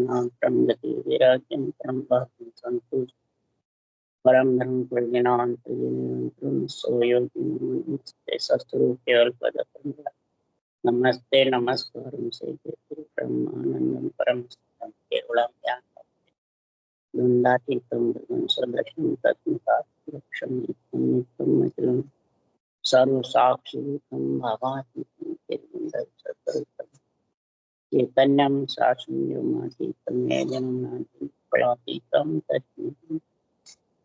परम गति विराजन परम भाव संतोष परम धर्म प्रज्ञान सोयोगी शस्त्रु केवल पद नमस्ते नमस्कारम से ब्रह्मानंदम परम केवलम ज्ञान वृंदातीतम सदृशम तत्मकाक्षम नित्यम नित्यम सर्व साक्षिभूतम भावातीतम चैतन्यम शासनम जन्मनाथम फलातीतम तत्म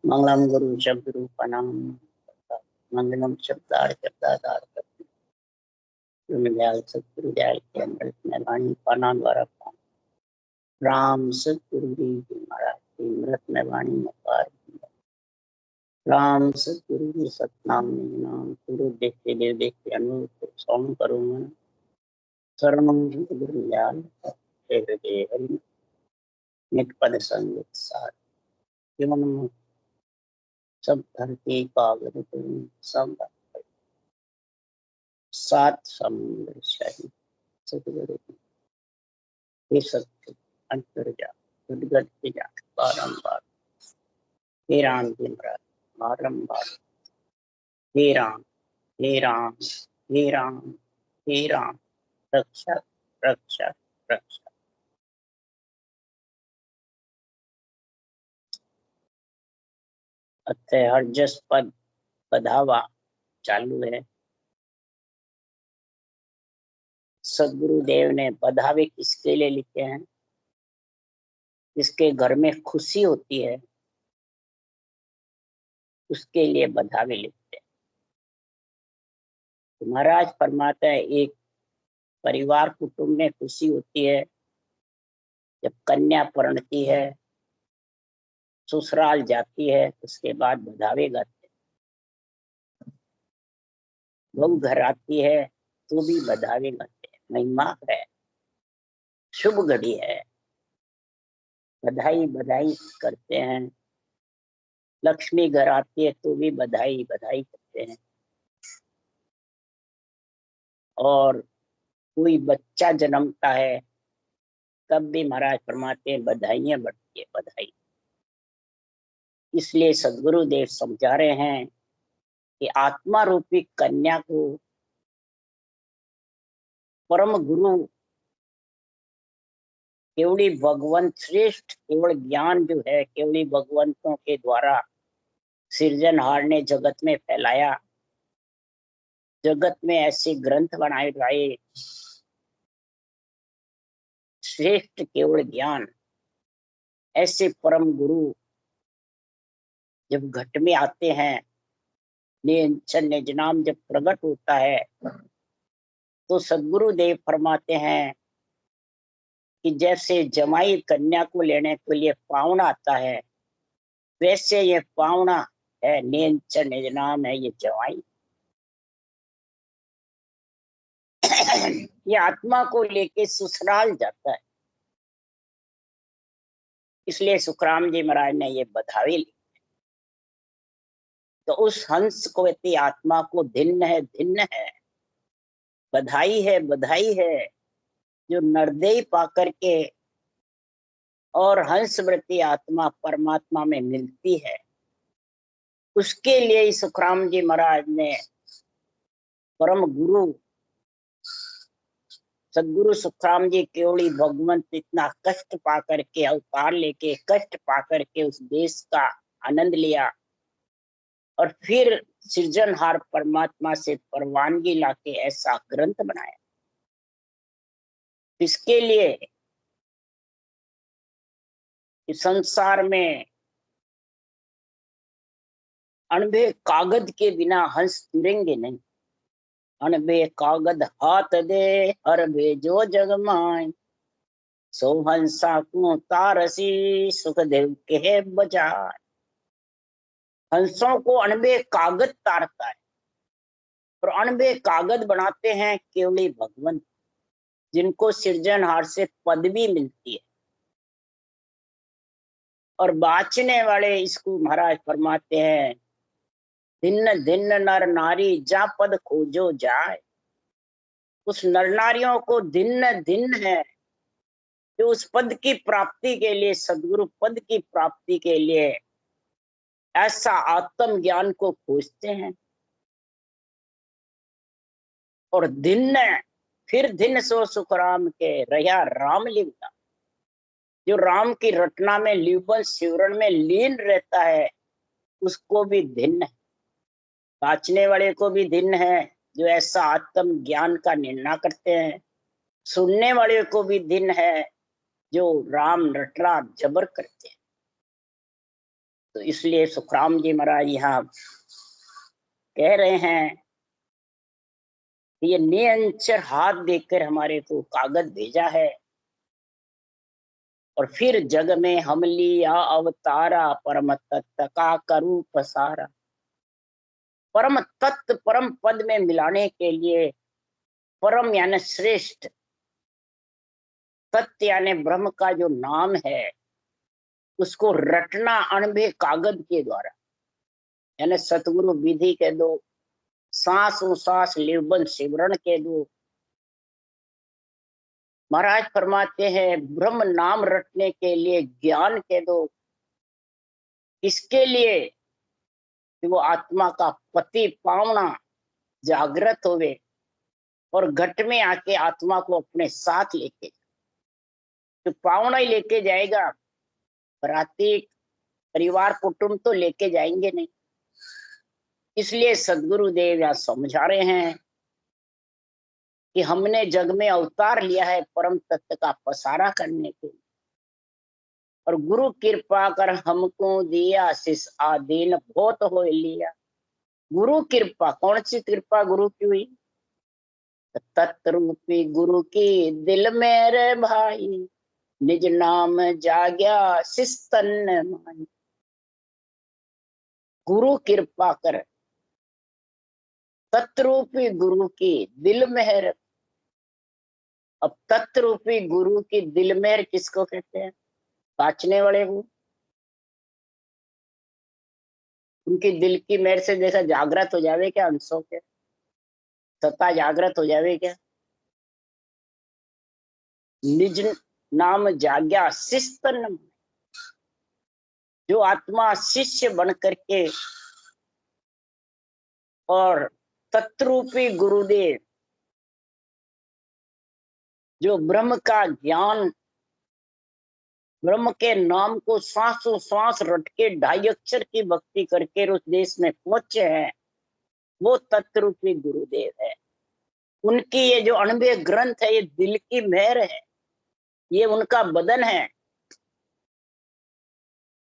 मंगलम गुरु शब्द रूपनाम मंगलम शब्दार्थ सतगुरु दयाल के अमृत में वाणी पाना द्वारा राम सतगुरु जी महाराज की अमृत में वाणी में पार राम सतगुरु जी सतनाम नाम गुरु देखते देव देखते अनुभव सौम करो मन शरणम गुरु दयाल हृदय हरि नित पद संगत सार जीवन सब धरती कागज सब सात समुद्र शाही सतगुरु हे सत्य अंतर जा उद्गत के जा बारंबार हे राम जी महाराज बारंबार हे राम हे राम हे राम हे राम रक्षा रक्षा रक्षा। अतः हर जस पद पधावा चालू है। सदगुरुदेव ने बधावे किसके लिए लिखे हैं? जिसके घर में खुशी होती है उसके लिए बधावे लिखते हैं। तो महाराज फरमाता है एक परिवार कुटुंब में खुशी होती है जब कन्या परिणती है, ससुराल जाती है, उसके बाद बधावे गाते हैं। बहू घर आती है तो भी बधावे गाते हैं। महिमा है, शुभ घड़ी है, बधाई बधाई करते हैं। लक्ष्मी घर आती है तो भी बधाई बधाई करते हैं। और कोई बच्चा जन्मता है तब भी महाराज फरमाते हैं बधाइयां बढ़ती है बधाई। इसलिए सदगुरुदेव समझा रहे हैं कि आत्मा रूपी कन्या को परम गुरु केवली भगवंत श्रेष्ठ केवल ज्ञान जो है केवली भगवंतों के द्वारा सृजनहार ने जगत में फैलाया। जगत में ऐसे ग्रंथ बनाए गए श्रेष्ठ केवल ज्ञान, ऐसे परम गुरु जब घट में आते हैं, निज नाम जब प्रकट होता है तो सदगुरुदेव फरमाते हैं कि जैसे जमाई कन्या को लेने के लिए पावना आता है वैसे ये पावना है, निज नाम है ये जमाई। ये आत्मा को लेके ससुराल जाता है। इसलिए सुखराम जी महाराज ने ये बधावे ली। तो उस हंस को आत्मा को धिन्न है बधाई है जो नरदेह पा करके और हंस वृत्ति आत्मा परमात्मा में मिलती है। उसके लिए सुखराम जी महाराज ने परम गुरु सदगुरु सुखराम जी केवली भगवंत इतना कष्ट पा करके अवतार लेके कष्ट पा करके उस देश का आनंद लिया और फिर सृजनहार परमात्मा से परवानगी लाके ऐसा ग्रंथ बनाया। इसके लिए इस संसार में अणबे कागज के बिना हंस तुरेंगे नहीं। अणबे कागज हाथ दे हर भेजो जग माय सो हंसा को तारसी सुखदेव के बजाय। हंसों को अणबे कागज तारता है और अणबे कागज बनाते हैं केवली भगवंत जिनको सृजनहार से पदवी मिलती है। और बाचने वाले इसको महाराज फरमाते हैं भिन्न भिन्न नर नारी जा पद खोजो जाए। उस नर नारियों को भिन्न भिन्न है जो उस पद की प्राप्ति के लिए, सदगुरु पद की प्राप्ति के लिए ऐसा आत्म ज्ञान को खोजते हैं। और दिन फिर दिन सो सुख राम के रहा राम लिवना, जो राम की रटना में लिवन सिवरण में लीन रहता है उसको भी दिन है, बाँचने वाले को भी दिन है जो ऐसा आत्म ज्ञान का निर्णय करते हैं। सुनने वाले को भी दिन है जो राम रटना जबर करते हैं। तो इसलिए सुखराम जी महाराज यहाँ कह रहे हैं, ये निरंतर हाथ देकर हमारे को कागज भेजा है, और फिर जग में हम लिया अवतारा, परम तत्व का करूं पसारा। परम तत्व परम पद में मिलाने के लिए, परम यानी श्रेष्ठ, तत्व यानी ब्रह्म का जो नाम है उसको रटना अणबे कागज के द्वारा, यानी सतगुरु विधि के दो, सांसों सांस लिवबन सिमरण के दो। महाराज फरमाते हैं ब्रह्म नाम रटने के लिए ज्ञान के दो, इसके लिए कि वो आत्मा का पति पावना जागृत होवे और घट में आके आत्मा को अपने साथ लेके, तो पावना ही लेके जाएगा, बराती परिवार कुटुंब तो लेके जाएंगे नहीं। इसलिए सदगुरुदेव यहाँ समझा रहे हैं कि हमने जग में अवतार लिया है परम तत्व का पसारा करने के लिए, और गुरु कृपा कर हमको दिया शिष आदीन बहुत हो लिया। गुरु कृपा, कौन सी कृपा गुरु की हुई? तत्रूपी गुरु की दिल मेरे भाई, निज नाम जाग्या शिष तन माई। गुरु कृपा कर, तत्रूपी गुरु की दिल मेहर। अब तत्रूपी गुरु की दिल मेहर किसको कहते हैं? बाँचने वाले को। उनकी दिल की मेहर से जैसा जागृत हो जावे क्या अंशों के, सत्ता जागृत हो जावे क्या? निज नाम जाग्या शिस्तन, जो आत्मा शिष्य बन करके और तत्रूपी गुरुदेव जो ब्रह्म का ज्ञान, ब्रह्म के नाम को सांसों सांस रट के 2.5 अक्षर की भक्ति करके उस देश में पहुंचे हैं, वो तत्रूपी गुरुदेव है। उनकी ये जो अणबे ग्रंथ है ये दिल की मेहर है, ये उनका बदन है।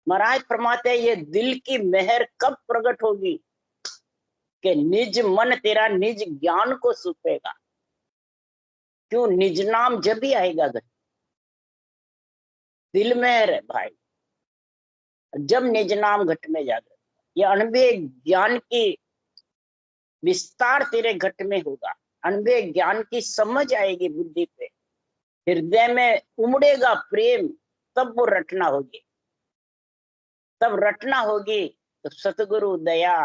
महाराज फरमाते हैं ये दिल की मेहर कब प्रकट होगी? कि निज मन तेरा निज ज्ञान को सुपेगा। क्यों? निज नाम जब भी आएगा घर, दिल में है भाई, जब निज नाम घट में जाएगा, ये अणबे ज्ञान की विस्तार तेरे घट में होगा, अणबे ज्ञान की समझ आएगी बुद्धि पे, हृदय में उमड़ेगा प्रेम, तब वो रटना होगी। तब रटना होगी तो सतगुरु दया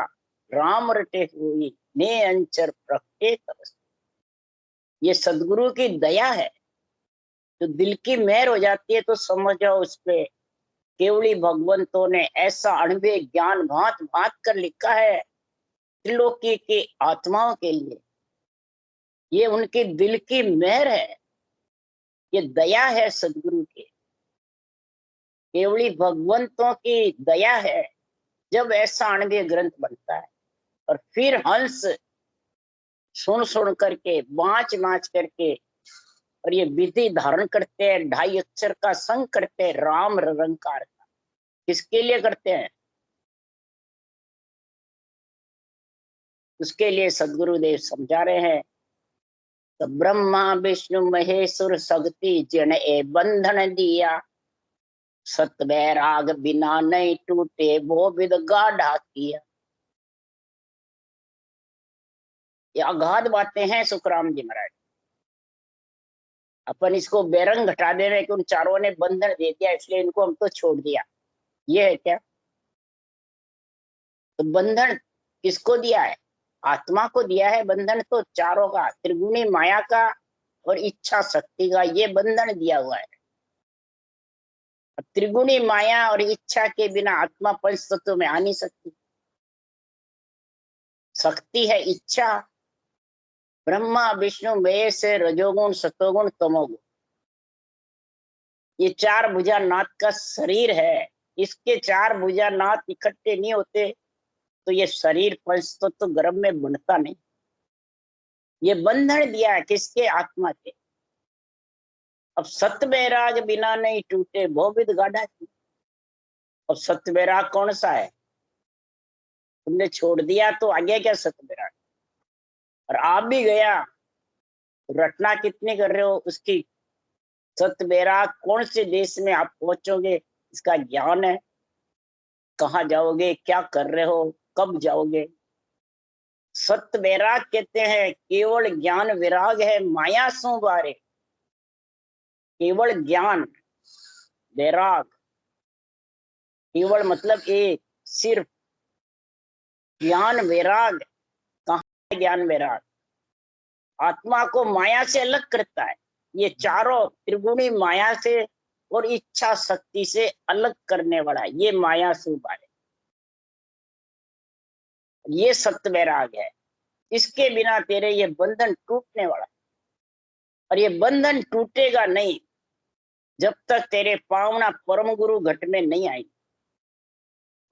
राम रटे हुई ने अंचर प्रखे तपस। ये सदगुरु की दया है, तो दिल की मेहर हो जाती है तो समझो उस पे केवली भगवंतों ने ऐसा अणबे ज्ञान भांत भांत कर लिखा है त्रिलोकी की आत्माओं के लिए। ये उनकी दिल की मेहर है, ये दया है सदगुरु की, केवली भगवंतों की दया है जब ऐसा अणबे ग्रंथ बनता है। और फिर हंस सुन सुन करके, बाँच बाँच करके, और ये विधि धारण करते हैं, 2.5 अक्षर का संग करते हैं, राम रंकार का। किसके लिए करते हैं? उसके लिए सदगुरुदेव समझा रहे हैं, तो ब्रह्मा विष्णु महेश्वर शक्ति जन ए बंधन दिया, सत वैराग बिना नहीं टूटे वो विद गाढ़ा किया। ये अगाध बातें हैं सुखराम जी महाराज। अपन इसको बेरंग घटा दे रहे कि उन चारों ने बंधन दे दिया इसलिए इनको हम तो छोड़ दिया, ये है क्या? तो बंधन किसको दिया है? आत्मा को दिया है बंधन, तो चारों का, त्रिगुणी माया का और इच्छा शक्ति का ये बंधन दिया हुआ है। त्रिगुणी माया और इच्छा के बिना आत्मा पंच तत्व में आ नहीं सकती। शक्ति है इच्छा, ब्रह्मा विष्णु महेश से रजोगुण सतोगुण तमोगुण, ये चार भुजा नाथ का शरीर है। इसके चार भुजा नाथ इकट्ठे नहीं होते तो ये शरीर पंच तत्व गर्भ में बनता नहीं। ये बंधन दिया है किसके? आत्मा के। अब सत्य वैराग बिना नहीं टूटे भोविद गाढ़ा की। अब सत्य वैराग कौन सा है? तुमने छोड़ दिया तो आगे क्या सत्य वैराग? और आप भी गया, रटना कितनी कर रहे हो उसकी। सत्य वैराग कौन से देश में आप पहुंचोगे इसका ज्ञान है। कहाँ जाओगे, क्या कर रहे हो, कब जाओगे। सत्य वैराग कहते हैं केवल ज्ञान विराग है माया सो बारे। केवल ज्ञान वैराग, केवल मतलब एक, सिर्फ ज्ञान वैराग। कहाँ है ज्ञान वैराग? आत्मा को माया से अलग करता है। ये चारों त्रिगुणी माया से और इच्छा शक्ति से अलग करने वाला है, ये माया स्वरूप है। ये सत्य वैराग है। इसके बिना तेरे ये बंधन टूटने वाला है। और ये बंधन टूटेगा नहीं जब तक तेरे पावना परम गुरु घट में नहीं आएगी।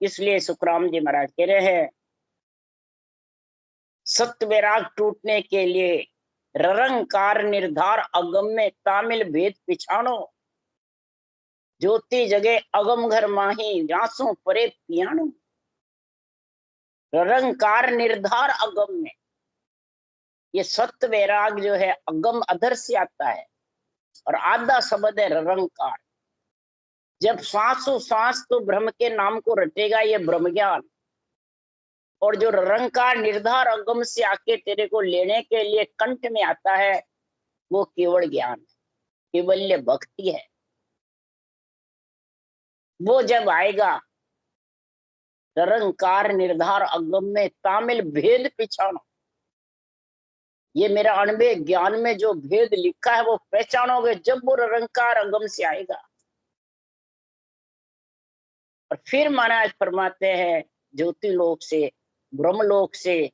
इसलिए सुखराम जी महाराज कह रहे हैं सत्य वैराग टूटने के लिए ररंकार निर्धार अगम में तामिल भेद पिछाणो, ज्योति जगे अगम घर माही व्यासों परे पियाणो। ररंकार निर्धार अगम में, ये सत्य वैराग जो है अगम अधर से आता है और आधा शब्द है ररंकार। जब सांसों सांस तो ब्रह्म के नाम को रटेगा ये ब्रह्म ज्ञान, और जो ररंकार निर्धार अगम से आके तेरे को लेने के लिए कंठ में आता है वो केवल ज्ञान है, केवल्य भक्ति है। वो जब आएगा ररंकार निर्धार अगम में तामिल भेद पिछाणो, ये मेरा अणबे ज्ञान में जो भेद लिखा है वो पहचानोगे जब वो ररंकार अगम से आएगा। और फिर महाराज फरमाते हैं ज्योति लोक से, ब्रह्म लोक से,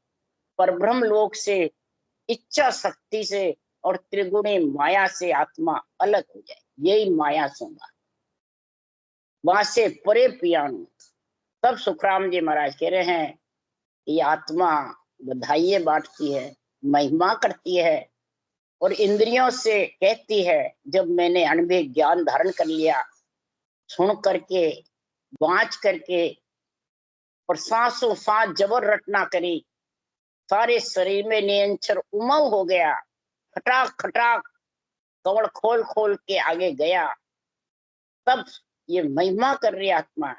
परब्रह्म लोक से, इच्छा शक्ति से और त्रिगुणी माया से आत्मा अलग हो जाए, यही माया सुंगा वहां से परे पियाणु। तब सुखराम जी महाराज कह रहे हैं ये आत्मा बधाई बांटती है, महिमा करती है और इंद्रियों से कहती है जब मैंने अणबे ज्ञान धारण कर लिया, सुन करके, बाँच करके और सांसों सांस जबर रटना करी, सारे शरीर में नियंत्रण उमंग हो गया, खटाक खटाक कवड़ खोल खोल के आगे गया। तब ये महिमा कर रही आत्मा,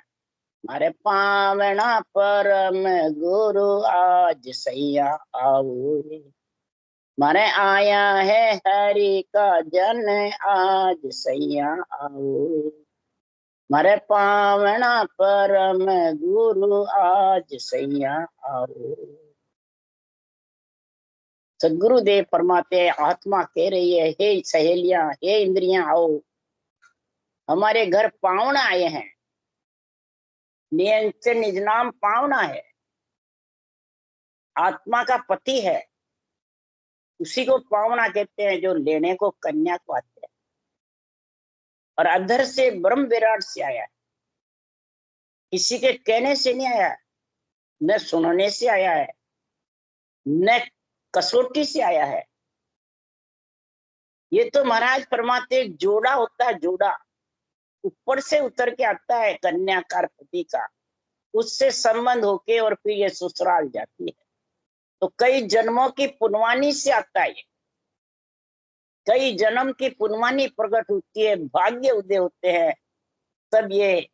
मारे पावना परम गुरु आज सैया आओ रे, मारे आया है हरि का जन आज सैया आओ रे, मारे पावना परम गुरु आज सैया आओ रे। सदगुरुदेव फरमाते आत्मा कह रही है हे सहेलियां, हे इंद्रियां आओ, हमारे घर पावना आए हैं। नियंत्रण निज नाम पावना है, आत्मा का पति है, उसी को पावना कहते हैं जो लेने को कन्या को आते हैं। और अधर से ब्रह्म विराट से आया है, किसी के कहने से नहीं आया, न सुनने से आया है, न कसौटी से आया है। ये तो महाराज फरमाते एक जोड़ा होता है, जोड़ा ऊपर से उतर के आता है कन्याकार पति का, उससे संबंध होके और फिर ये ससुराल जाती है। तो कई जन्मों की पुनवानी से आता है, कई जन्म की पुनवानी प्रकट होती है, भाग्य उदय होते हैं, तब ये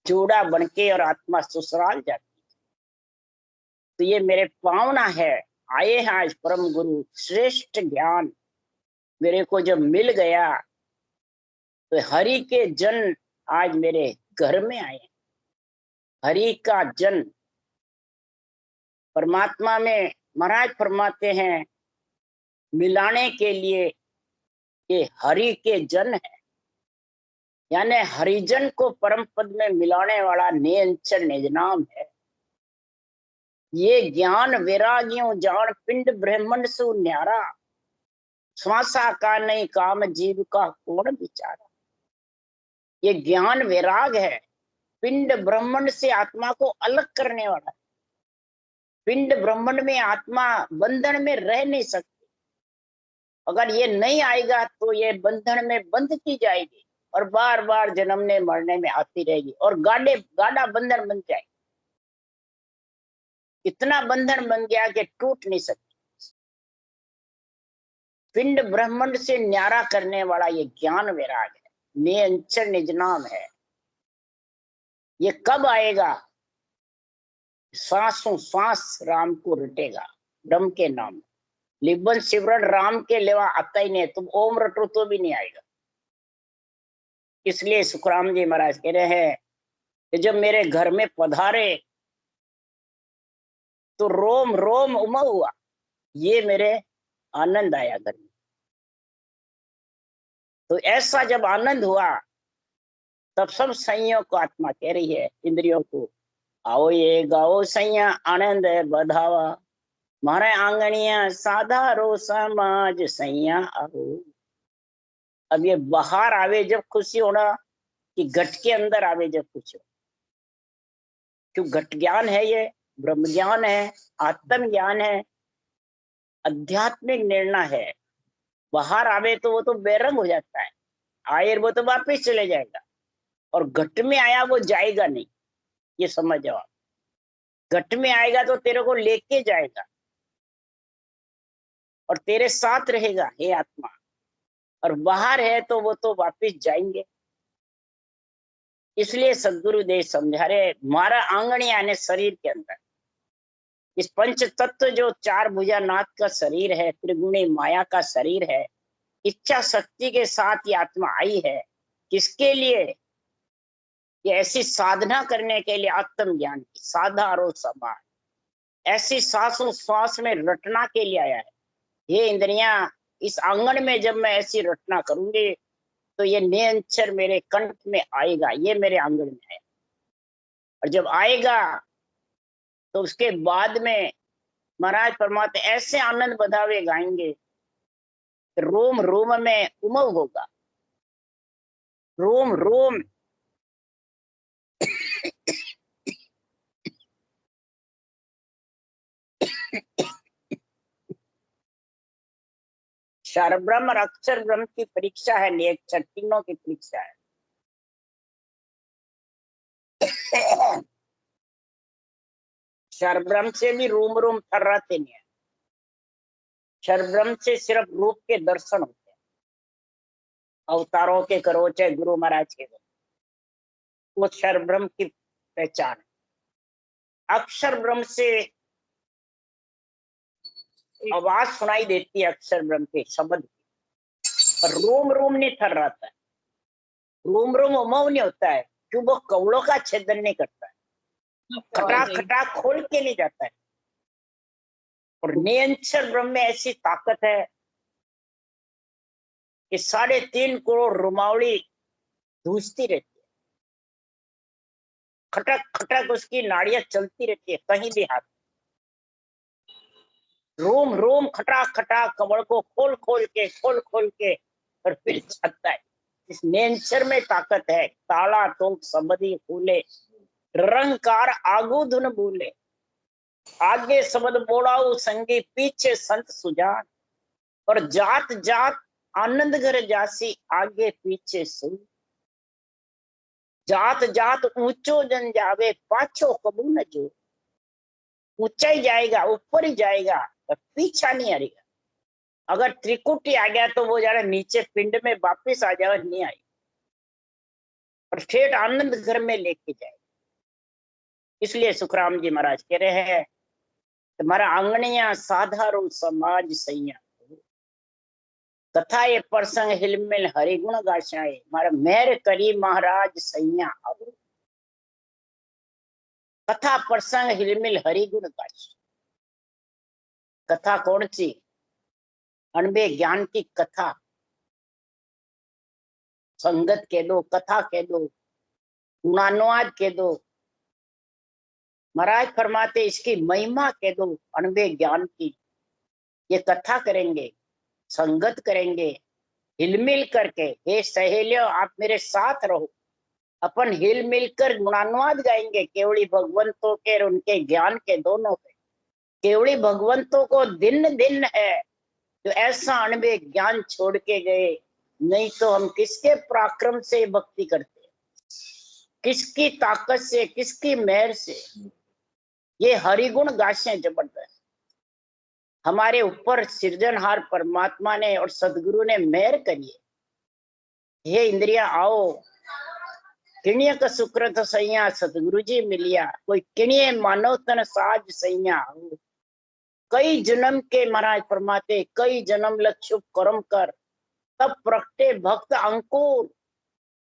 जोड़ा बनके और आत्मा ससुराल जाती है। तो ये मेरे पावना है, आए हैं आज परम गुरु, श्रेष्ठ ज्ञान मेरे को जब मिल गया तो हरि के जन आज मेरे घर में आए। हरि का जन परमात्मा में महाराज फरमाते हैं मिलाने के लिए ये हरि के जन है। यानी हरिजन को परम पद में मिलाने वाला निरंतर निज नाम है। ये ज्ञान वैराग्यों जान पिंड ब्रह्मंड सु न्यारा, श्वासा का नहीं काम जीव का कौन विचारा। ये ज्ञान वैराग है, पिंड ब्रह्मांड से आत्मा को अलग करने वाला है। पिंड ब्रह्मांड में आत्मा बंधन में रह नहीं सकती। अगर ये नहीं आएगा तो ये बंधन में बंध की जाएगी और बार बार जन्मने मरने में आती रहेगी और गाढ़ा बंधन बन जाएगी। इतना बंधन बन गया कि टूट नहीं सकती। पिंड ब्रह्मांड से न्यारा करने वाला ये ज्ञान वैराग है, निरंतर निज नाम है। ये कब आएगा? श्वासों श्वास राम को रटेगा, ब्रह्म के नाम। लिबन सिमरन राम के लेवा आता ही नहीं, तुम ओम रटो तो भी नहीं आएगा। इसलिए सुखराम जी महाराज कह रहे हैं कि जब मेरे घर में पधारे तो रोम रोम उमड़ हुआ, ये मेरे आनंद आया घर में। तो ऐसा जब आनंद हुआ तब सब सैयों को आत्मा कह रही है इंद्रियों को, आओ ये गाओ सैया आनंद बधावा, मारे आंगनिया साधारो समाज सैया आओ। अब ये बाहर आवे जब खुशी होना कि घट के अंदर आवे जब खुशी हो। क्यों? घट ज्ञान है, ये ब्रह्म ज्ञान है, आत्म ज्ञान है, आध्यात्मिक निर्णय है। बाहर आवे तो वो तो बेरंग हो जाता है, आए वो तो वापिस चले जाएगा, और घट में आया वो जाएगा नहीं। ये समझ जाओ, घट में आएगा तो तेरे को लेके जाएगा और तेरे साथ रहेगा हे आत्मा, और बाहर है तो वो तो वापिस जाएंगे। इसलिए सदगुरुदेव समझा रहे, हमारा आंगन यानी शरीर के अंदर इस पंच तत्व जो चार भुजा नाथ का शरीर है, त्रिगुणी माया का शरीर है, इच्छा शक्ति के साथ ये आत्मा आई है। किसके लिए? ये ऐसी साधना करने के लिए, आत्म ज्ञान की साधारो समाज, ऐसी सांसों श्वास में रटना के लिए आया है। ये इंद्रियां इस आंगन में जब मैं ऐसी रटना करूंगी तो ये निरंतर मेरे कंठ में आएगा, ये मेरे आंगन में है। और जब आएगा तो उसके बाद में महाराज परमात्मा ऐसे आनंद बधावे गाएंगे, रोम रोम में उमंग होगा, रोम रोम क्षर ब्रह्म और अक्षर ब्रह्म की परीक्षा है, निरक्षर तीनों की परीक्षा है। क्षर ब्रह्म से भी रूम रूम थर्राते नहीं है। क्षर ब्रह्म से सिर्फ रूप के दर्शन होते हैं, अवतारों के करो चाहे गुरु महाराज के करो, वो क्षर ब्रह्म की पहचान है। अक्षर ब्रह्म से आवाज सुनाई देती है, अक्षर ब्रह्म के शब्द की, पर रोम रोम नहीं थर्राता है, रोम रोम उमंग नहीं होता है, क्यों? वो कवड़ों का छेदन नहीं करता है, खटा खटा खोल के नहीं जाता है। और निरंतर ब्रह्म में ऐसी ताकत है कि 3.5 करोड़ रुमावली धूसती रहती है, खटक खटक उसकी नाड़ियां चलती रहती है कहीं भी हाथ। रोम रोम खटा खटा कमर को खोल खोल के और फिर जाता है। इस नेचर में ताकत है। ताला तो सबदी फूले, रंगकार आगू धुन भूले, आगे शब्द बोलाऊ संगी पीछे संत सुजान, और जात जात आनंद घर जासी आगे पीछे सुन, जात जात ऊंचो जन जावे पाछो कबू न जो। ऊंचा ही जाएगा, ऊपर ही जाएगा, पीछा नहीं हरेगा। अगर त्रिकुटी आ गया तो वो जरा नीचे पिंड में वापिस आ जाए, नहीं आई और ठेठ आनंद घर में लेके जाए। इसलिए सुखराम जी महाराज कह रहे हैं, तुम्हारा आंगनिया साधारो समाज सैया, तथा ये प्रसंग हिलमिल हरिगुण गाशाए, मारा मेहर करी महाराज सैया अब। कथा प्रसंग हिलमिल हरिगुण गाश। कथा कौन सी? 98 ज्ञान की कथा, संगत कह दो, कथा कह दो, गुणानुवाद कह दो, महाराज फरमाते इसकी महिमा कह दो अनबे ज्ञान की। ये कथा करेंगे, संगत करेंगे, हिलमिल करके, हे सहेलियों आप मेरे साथ रहो, अपन हिल मिलकर गुणानुवाद गाएंगे केवड़ी भगवंतों के और उनके ज्ञान के दोनों के। केवड़ी भगवंतों को दिन दिन है जो ऐसा अनबे ज्ञान छोड़ के गए, नहीं तो हम किसके पराक्रम से भक्ति करते, किसकी ताकत से, किसकी मेहर से। ये हरिगुण गासे जबरदस्त हमारे ऊपर सृजनहार परमात्मा ने और सदगुरु ने मेहर करी है। हे इंद्रिया आओ, किणिय का सुकृत सैया सतगुरु जी मिलिया, कोई किणिय मानव तन साज सैया। कई जन्म के महाराज फरमाते, कई जन्म लक्ष्य कर्म कर तब प्रगटे भक्त अंकुर,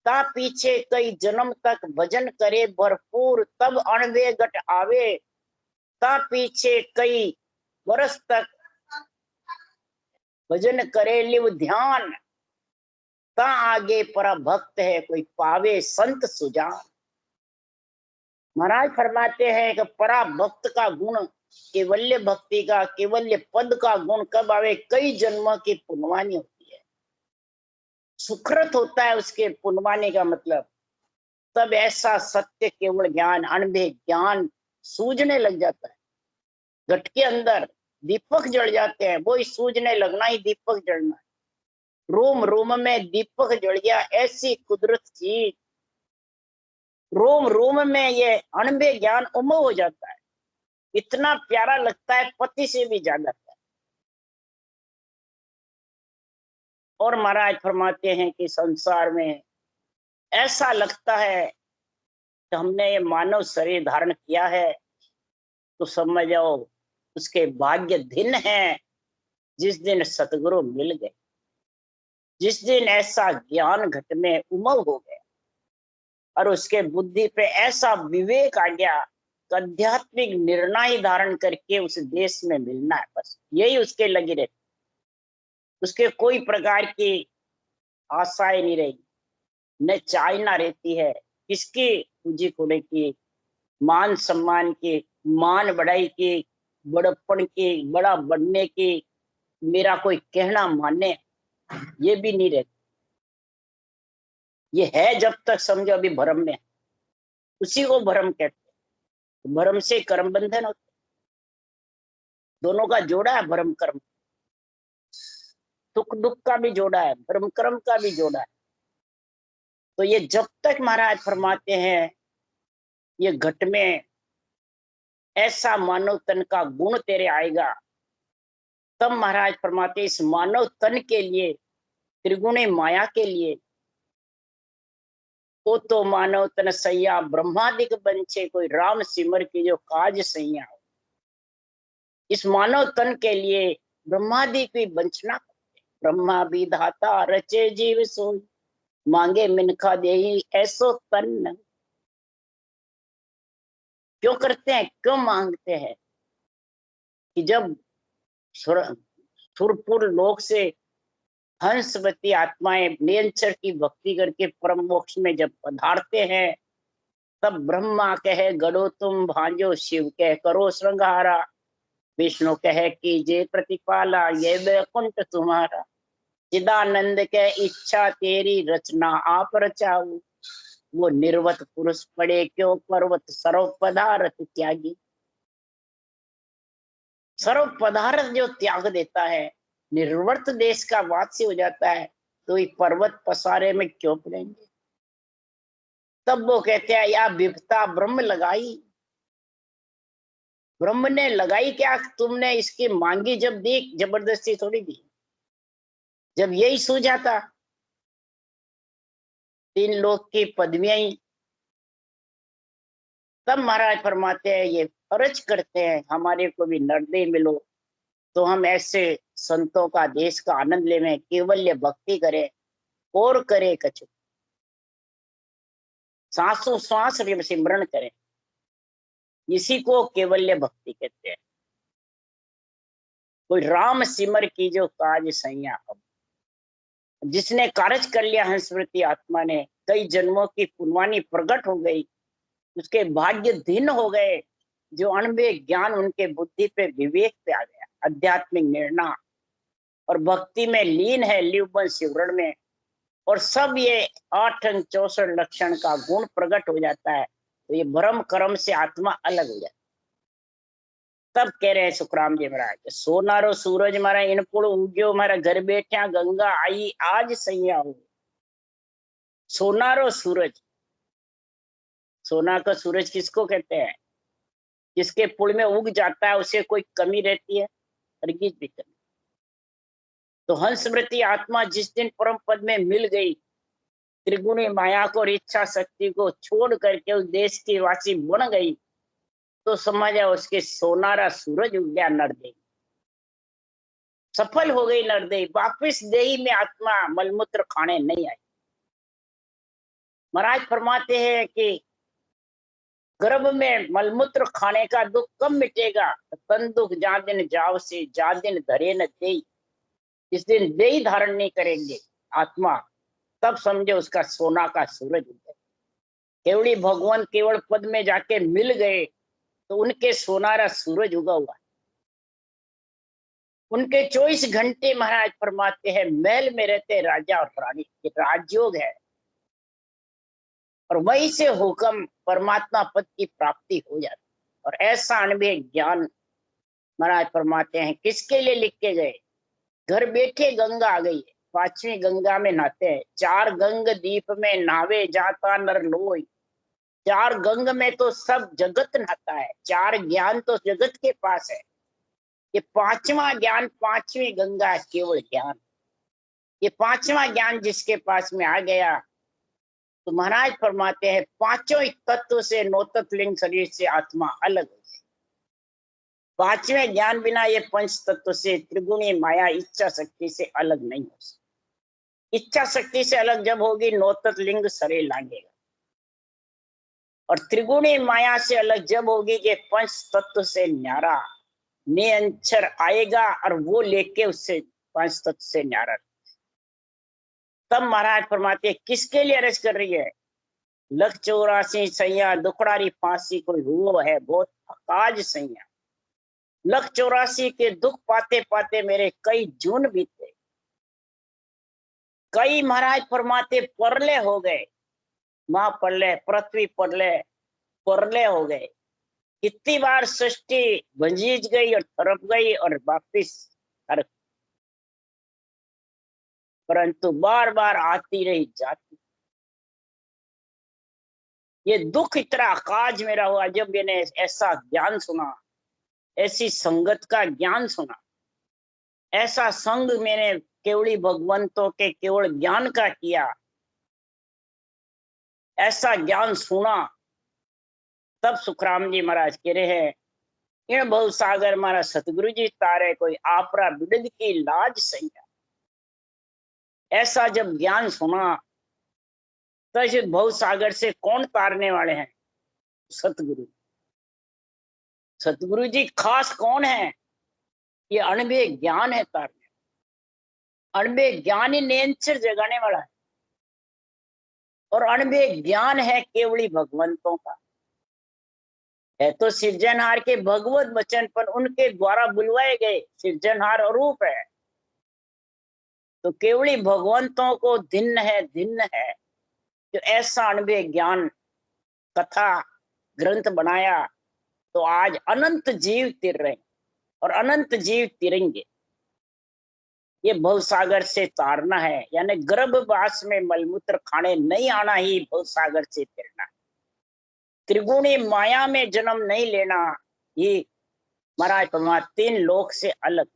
ता पीछे कई जन्म तक भजन करे भरपूर, तब अणवे घट आवे, ता पीछे कई वर्ष तक भजन करे लिव ध्यान, ता आगे पर भक्त है कोई पावे संत सुजान। महाराज फरमाते हैं कि परा भक्त का गुण, केवल्य भक्ति का, केवल्य पद का गुण कब आवे, कई जन्मों की पुण्यवानी होती है, सुकृत होता है उसके पुण्यवानी का मतलब। तब ऐसा सत्य केवल ज्ञान, अनबे ज्ञान सूझने लग जाता है। घट के अंदर दीपक जल जाते हैं, वो ही सूझने लगना ही दीपक जलना है। रोम रोम में दीपक जल गया, ऐसी कुदरत थी। रोम रोम में ये अनबे ज्ञान उमड़ हो जाता है, इतना प्यारा लगता है, पति से भी ज्यादा। और महाराज फरमाते हैं कि संसार में ऐसा लगता है कि हमने ये मानव शरीर धारण किया है तो समझ जाओ उसके भाग्य दिन है जिस दिन सतगुरु मिल गए, जिस दिन ऐसा ज्ञान घट में उमड़ हो गया और उसके बुद्धि पे ऐसा विवेक आ गया, आध्यात्मिक निर्णय धारण करके उस देश में मिलना है, बस यही उसके लगी रहती, उसके कोई प्रकार की आशाएं नहीं रही, न चाहना रहती है किसकी पूजी खोने की, मान सम्मान की, मान बढ़ाई की, बड़प्पन की, बड़ा बनने की, मेरा कोई कहना माने, ये भी नहीं रहती। ये है जब तक समझो अभी भ्रम में, उसी को भ्रम कहते हैं। भ्रम से कर्म बंधन होते, दोनों का जोड़ा है भ्रम कर्म, सुख दुख का भी जोड़ा है, भ्रम कर्म का भी जोड़ा है। तो ये जब तक महाराज फरमाते हैं ये घट में ऐसा मानव तन का गुण तेरे आएगा, तब महाराज फरमाते इस मानव तन के लिए, त्रिगुणी माया के लिए, वो तो मानव तन सैया ब्रह्मादिक बंचे, कोई राम सिमर की जो काज सैया हो। इस मानव तन के लिए ब्रह्मादि की वंचना, ब्रह्मा विधाता रचे जीव सोई, मांगे मिनखा देही ऐसो तन। क्यों करते हैं, क्यों मांगते हैं कि जब सुरपुर लोक से हंसवती आत्माएं निरंतर की भक्ति करके परम मोक्ष में जब पधारते हैं, तब ब्रह्मा कहे गढ़ो तुम भांजो, शिव कह करो श्रृंगारा, विष्णु कहे कीजे प्रतिपाला, ये वैकुंठ तुम्हारा, चिदानंद के इच्छा तेरी रचना आप रचाऊ, वो निर्वत पुरुष पड़े क्यों पर्वत, सर्व पदार्थ त्यागी। सर्व पदार्थ जो त्याग देता है, निर्वर्त देश का वासी हो जाता है, तो ये पर्वत पसारे में क्यों पड़ेंगे। तब वो कहते हैं या विपता ब्रह्म लगाई, ब्रह्म ने लगाई क्या, तुमने इसकी मांगी जब दी, जबरदस्ती थोड़ी दी। जब यही सूझा था, तीन लोक की पदवियां, तब महाराज फरमाते हैं ये फर्ज करते हैं हमारे को भी नरदे मिलो, तो हम ऐसे संतों का देश का आनंद लेवें, केवल्य भक्ति करें और करे कछु, सांसों सांस सिमरण करें, इसी को केवल्य भक्ति कहते हैं। कोई राम सिमर की जो काज सैया, जिसने कार्य कर लिया हंसवृत्ति आत्मा ने, कई जन्मों की पुनवानी प्रकट हो गई, उसके भाग्य धीन हो गए, जो अणबे ज्ञान उनके बुद्धि पे विवेक पे आ गया, आध्यात्मिक निर्णय और भक्ति में लीन है, लिवबन शिवरण में, और सब ये 8 अंग 64 लक्षण का गुण प्रकट हो जाता है, तो ये भ्रम कर्म से आत्मा अलग हो जाता है। तब कह रहे हैं सुखराम जी महाराज, सोनारो सूरज मारा इनपुड़ उग्यो, मारा घर बैठा गंगा आई आज सैया हो। सोनारो सूरज, सोना का सूरज किसको कहते हैं? जिसके पुल में उग जाता है उसे कोई कमी रहती है? हरगिज भी कमी। तो हंसवृत्ति आत्मा जिस दिन परम पद में मिल गई, त्रिगुणी माया को और इच्छा शक्ति को छोड़ करके उस देश की वासी बन गई, तो समझा उसके सोनारा सूरज उग गया नरदेही, सफल हो गई नरदेही, वापिस देही में आत्मा मलमूत्र खाने नहीं आई। महाराज फरमाते हैं कि गर्भ में मलमूत्र खाने का दुख कब मिटेगा? तन दुख जा दिन जाव से, जा दिन धरे न देई। जिस दिन देही धारण नहीं करेंगे आत्मा, तब समझे उसका सोना का सूरज उग गया। केवड़ी भगवान केवल पद में जाके मिल गए तो उनके सोनारा सूरज उगा हुआ। उनके 24 घंटे महाराज फरमाते हैं महल में रहते राजा और रानी, राजयोग है, और वहीं से हुक्म परमात्मा पद की प्राप्ति हो जाती। और ऐसा अनुभव ज्ञान महाराज फरमाते हैं किसके लिए लिख के गए? घर बैठे गंगा आ गई है, 5वीं गंगा में नहाते हैं। 4 गंग दीप में नावे जाता नर लोई। 4 गंग में तो सब जगत नहाता है, 4 ज्ञान तो जगत के पास है। ये 5वां ज्ञान, 5वीं गंगा केवल ज्ञान, ये 5वां ज्ञान जिसके पास में आ गया, तो महाराज फरमाते हैं पांचों तत्व से, नौतत्व लिंग शरीर से आत्मा अलग हो जाए। 5वें ज्ञान बिना ये पंच तत्व से, त्रिगुणी माया इच्छा शक्ति से अलग नहीं हो सकती। इच्छा शक्ति से अलग जब होगी, नौतत्व लिंग शरीर लागेगा, और त्रिगुणी माया से अलग जब होगी कि पंच तत्व से न्यारा निअंचर आएगा, और वो लेके उससे पंच तत्व से न्यारा। तब महाराज फरमाते किसके लिए अरज कर रही है? 184 सैया दुखड़ारी फांसी, कोई हुआ है बहुत अकाज सैया। 184 के दुख पाते पाते मेरे कई जून बीते, कई महाराज फरमाते परले हो गए, माँ परले, पृथ्वी परले, परले हो गए। कितनी बार सृष्टि भंजीज गई और तरफ गई और वापिस, परंतु बार बार आती रही जाती। ये दुख इतना अकाज मेरा हुआ जब मैंने ऐसा ज्ञान सुना, ऐसी संगत का ज्ञान सुना, ऐसा संग मैंने केवली भगवंतों के केवल ज्ञान का किया, ऐसा ज्ञान सुना। तब सुखराम जी महाराज कह रहे हैं इन बहु सागर मारा सतगुरु जी तारे, कोई आपरा बिड़द की लाज सैया। ऐसा जब ज्ञान सुना, तो बहु सागर से कौन तारने वाले हैं? सतगुरु। सतगुरु जी खास कौन है? ये अणबे ज्ञान है तारने, अणबे ज्ञान ही नेंचर जगाने वाला है, और अणबे ज्ञान है केवली भगवंतों का है। तो सृजनहार के भगवत वचन पर उनके द्वारा बुलवाए गए सृजनहार अरूप है, तो केवली भगवंतों को धिन्न है, धिन्न है जो ऐसा अणबे ज्ञान कथा ग्रंथ बनाया। तो आज अनंत जीव तिर रहे और अनंत जीव तिरेंगे। ये भवसागर से तारना है, यानी गर्भवास में मलमूत्र खाने नहीं आना ही भवसागर से तिरना। त्रिगुणी माया में जन्म नहीं लेना, ये महाराज परमात्मा 3 लोक से अलग।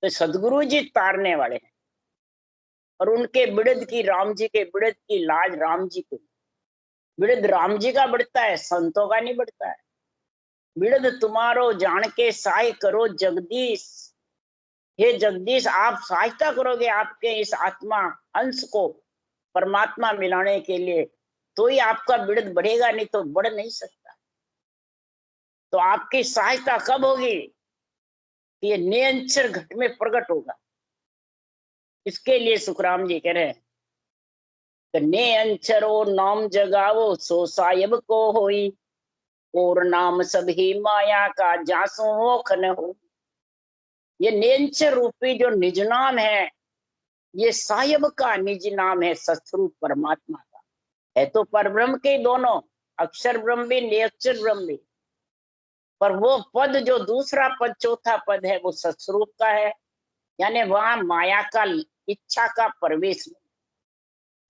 तो सदगुरु जी तारने वाले हैं, और उनके बिड़द की, राम जी के बिड़द की लाज राम जी को। बिड़द राम जी का बढ़ता है, संतों का नहीं बढ़ता है। बिड़द तुम्हारो जान के सहाय करो जगदीश, हे जगदीश आप सहायता करोगे आपके इस आत्मा अंश को परमात्मा मिलाने के लिए, तो ही आपका बिड़द बढ़ेगा, नहीं तो बढ़ नहीं सकता। तो आपकी सहायता कब होगी? ये नियंचर घट में प्रकट होगा, इसके लिए सुखराम जी कह रहे हैं, ने अंचरो नाम जगावो सो साहिब को होई, और नाम सभी माया का जासो ओख न हो। ये नेंचर रूपी जो निज नाम ये साहिब का निज नाम है, सतरूप परमात्मा का है। तो परब्रह्म के दोनों, अक्षर ब्रह्म भी निरक्षर ब्रह्म भी, पर वो पद जो दूसरा पद, चौथा पद है, वो सतस्वरूप का है। यानी वहां माया का, इच्छा का प्रवेश नहीं।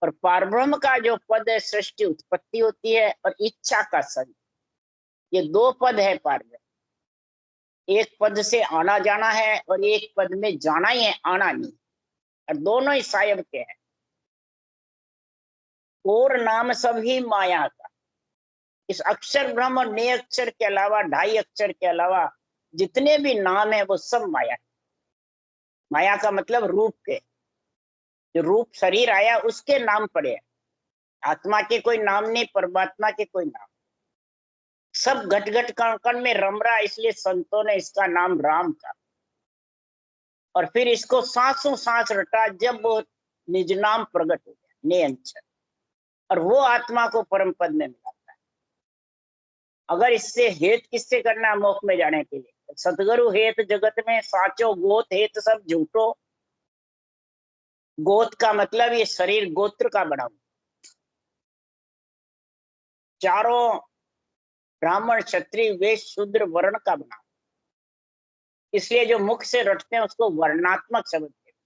और परब्रह्म का जो पद है, सृष्टि उत्पत्ति होती है और इच्छा का संग, ये दो पद है परब्रह्म। एक पद से आना जाना है और एक पद में जाना ही है, आना नहीं, और दोनों ही साहिब के हैं। और नाम सभी माया का, इस अक्षर ब्रह्म और ने अक्षर के अलावा, ढाई अक्षर के अलावा जितने भी नाम है वो सब माया। माया का मतलब रूप के, जो रूप शरीर आया उसके नाम पड़े। आत्मा के कोई नाम नहीं, परमात्मा के कोई नाम, सब घट घट कण कण में रम रहा, इसलिए संतों ने इसका नाम राम का। और फिर इसको सांसों सांस रटा जब वो निज नाम प्रकट हो गया, ने अंचर, और वो आत्मा को परम पद में मिलाता है। अगर इससे हेत किससे करना है मोक्ष में जाने के लिए, सतगुरु हेत जगत में साचो गोत हेत सब झूठो। गोत का मतलब ये शरीर गोत्र का बना हुआ, चारों ब्राह्मण क्षत्रिय वैश्य शूद्र वर्ण का बना, इसलिए जो मुख से रटते हैं उसको वर्णात्मक शब्द कहते हैं।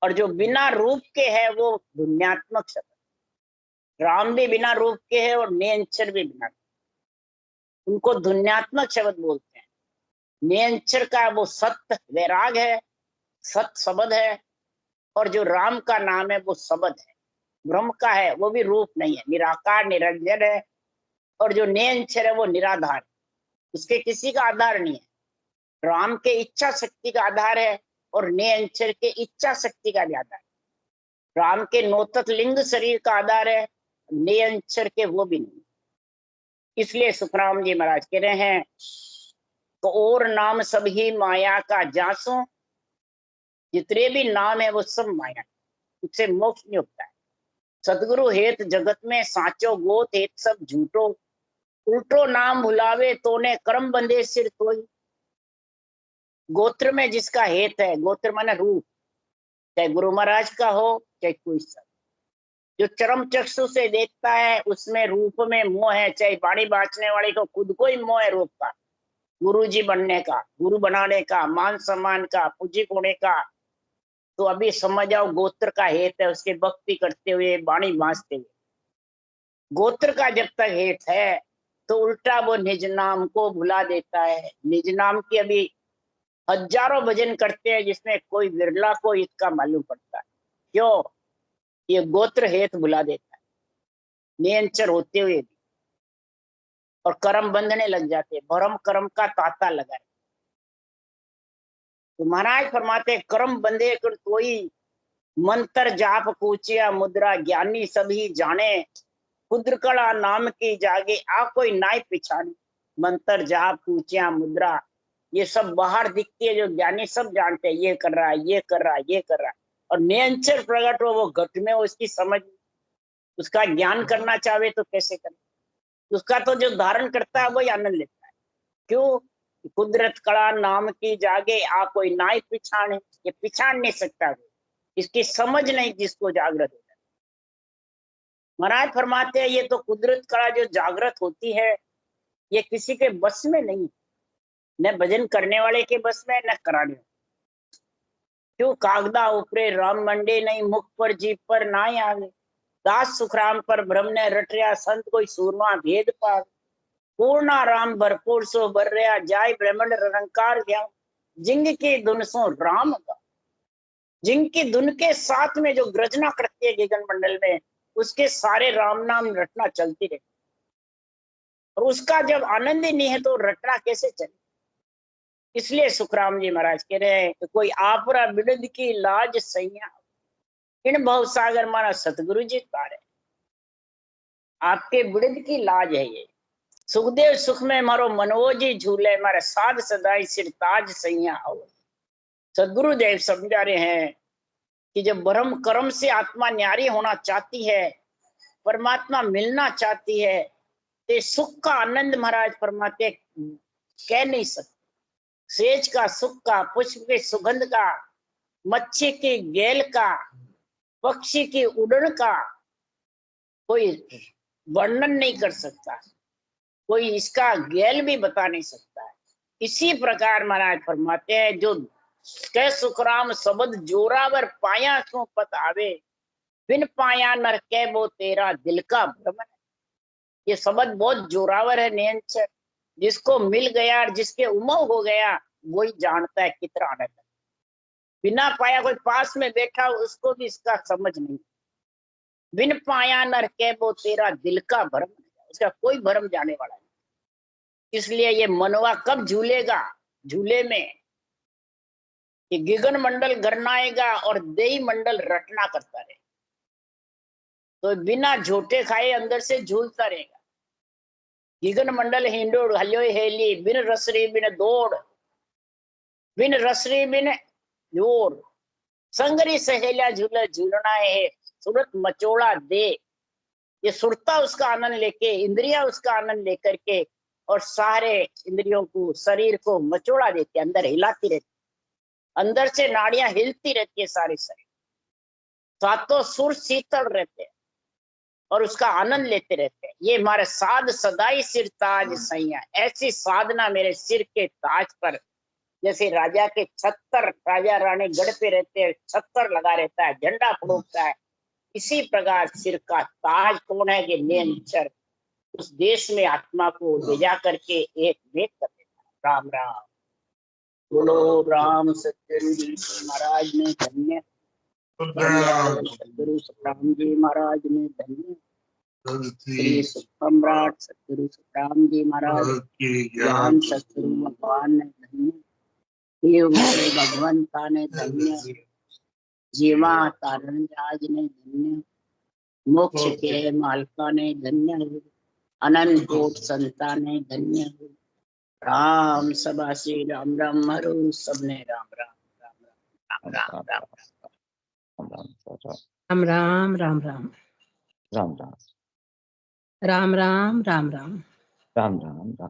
और जो बिना रूप के है वो ध्वन्यात्मक शब्द। राम भी बिना रूप के है और नेंचर भी बिना, उनको ध्वन्यात्मक शब्द बोलते हैं। नेंचर का वो सत्य वैराग है, सत शब्द है, और जो राम का नाम है वो शब्द है, ब्रह्म का है, वो भी रूप नहीं है, निराकार निरंजन है। और जो नेंचर है वो निराधार, उसके किसी का आधार नहीं है। राम के इच्छा शक्ति का आधार है और नेंचर के इच्छा शक्ति का भी आधार है। राम के नौतक लिंग शरीर का आधार है, नेंचर के वो भी नहीं। इसलिए सुखराम जी महाराज कह रहे हैं, तो और नाम सभी माया का जासो, जितने भी नाम है वो सब माया, उससे मोक्ष नहीं होता है। सतगुरु हेत जगत में साचो गोत हेत सब झूठो, उल्टो नाम भुलावे तोने कर्म बंधे सिर तोई। गोत्र में जिसका हेत है, गोत्र माने रूप, चाहे गुरु महाराज का हो चाहे कोई सा, जो चरम चक्षु से देखता है उसमें रूप में मोह है, चाहे बाणी बांचने वाले को खुद को ही मोह है रूप का, गुरु जी बनने का, गुरु बनाने का, मान सम्मान का, पूजिक होने का। तो अभी समझ आओ गोत्र का हेत है, उसके भक्ति करते हुए, बाणी बांचते हुए। गोत्र का जब तक हेत है तो उल्टा वो निज नाम को भुला देता है। निज नाम की अभी हजारों भजन करते हैं जिसमें कोई विरला को इसका मालूम पड़ता है। क्यों? ये गोत्र हेत भुला देता है, नियंचर होते हुए भी, और कर्म बंधने लग जाते, भरम कर्म का तांता लगाए। तो महाराज फरमाते कर्म बंधे कर कोई, मंत्र जाप कूचिया मुद्रा ज्ञानी सभी जाने, कुद्र कला नाम की जागे आ कोई नाई पिछाने। मंत्र जाप कूचिया मुद्रा ये सब बाहर दिखती है, जो ज्ञानी सब जानते हैं, ये कर रहा है, ये कर रहा है, ये कर रहा है। और नियंचर प्रकट हो, वो घट में हो, उसकी समझ, उसका ज्ञान करना चाहे तो कैसे करे? उसका तो जो धारण करता है वही आनंद लेता है। क्यों? कुदरत कला नाम की जागे आ कोई नाई पिछाने, ये पिछाड़ नहीं सकता, इसकी समझ नहीं जिसको जागृत होता है। महाराज फरमाते हैं ये तो कुदरत कला जो जागृत होती है ये किसी के बस में नहीं, न भजन करने वाले के बस में न कराने। क्यों? कागदा उपरे राम मंडे नहीं, मुख पर जीप पर ना आवे, दास सुखराम पर ब्रह्म ने रटरिया, संत कोई सूरमा भेद पावे। पूर्णा राम भरपूर सो बर रहा, जाय ब्रह्मंड निरंकार ज्ञान, जिंग की धुन सो राम का। जिनकी धुन के साथ में जो गर्जना करती है गगन मंडल में, उसके सारे राम नाम रटना चलती रहती। और उसका जब आनंद ही नहीं है तो रटना कैसे चले? इसलिए सुखराम जी महाराज कह रहे हैं कि कोई आपरा बिड़द की लाज सैया, इन भव सागर मारा सतगुरु जी तारे। आपके बिड़द की लाज है ये। सुखदेव सुख में मारो मनोजी झूले, मारे साध सदाई सिर ताज सैया आओ। सदगुरुदेव समझा रहे हैं कि जब ब्रह्म कर्म से आत्मा न्यारी होना चाहती है, परमात्मा मिलना चाहती है, तो सुख का आनंद महाराज फरमाते कह नहीं सकते। सेज का सुख का, पुष्प के सुगंध का, मच्छी की गेल का, पक्षी की उड़न का कोई वर्णन नहीं कर सकता, कोई इसका गेल भी बता नहीं सकता है। इसी प्रकार महाराज फरमाते हैं जो कह सुखराम शब्द जोरावर पाया सो पत आवे, बिन पाया नर कह वो तेरा दिल का भ्रम है। ये शब्द बहुत जोरावर है नियंचर, जिसको मिल गया और जिसके उमंग हो गया वही जानता है कितना आनंद है। बिना पाया कोई पास में बैठा उसको भी इसका समझ नहीं। बिन पाया नर कह वो तेरा दिल का भ्रम, उसका कोई भ्रम जाने वाला नहीं। इसलिए ये मनवा कब झूलेगा झूले में, कि गिगन मंडल गरनाएगा और देई मंडल रटना करता रहे, तो बिना झोटे खाए अंदर से झूलता रहेगा। गिगन मंडल हिंडोड़ हल्यो हेली, बिन रसरी बिन दौड़, बिन रसरी बिन जोर, संगरी सहेलिया झूले झूलना है, सूरत मचोड़ा दे। ये सुरता उसका आनंद लेके, इंद्रियां उसका आनंद लेकर के, और सारे इंद्रियों को, शरीर को मचोड़ा देती, अंदर हिलाती रहती, अंदर से नाड़ियां हिलती रहती है सारे शरीर, सातों सुर शीतल रहते हैं और उसका आनंद लेते रहते हैं। ये हमारे साध सदाई सिर ताज सैया, ऐसी साधना मेरे सिर के ताज पर, जैसे राजा के 76 राजा रानी गढ़ पे रहते हैं, 76 लगा रहता है, झंडा फड़कता है, इसी प्रकार सिर का ताज कौन है कि निरंतर उस देश में आत्मा को ले जा करके एक वेद कर देता है। राम राम बोलो, राम सतगुरु जी महाराज ने धन्य, सतगुरु सुखराम जी महाराज ने धन्य, श्री सम्राट सतगुरु सुखराम जी महाराज, ज्ञान सतगुरु भगवान ने धन्य, भगवंता ने धन्य, जीवा तारण राज ने धन्य, मोक्ष के मालका ने धन्य, अनंत कोट संता ने धन्य। राम सभा श्री राम राम हरो सबने राम राम राम राम राम राम राम राम राम राम राम राम राम राम राम राम राम राम।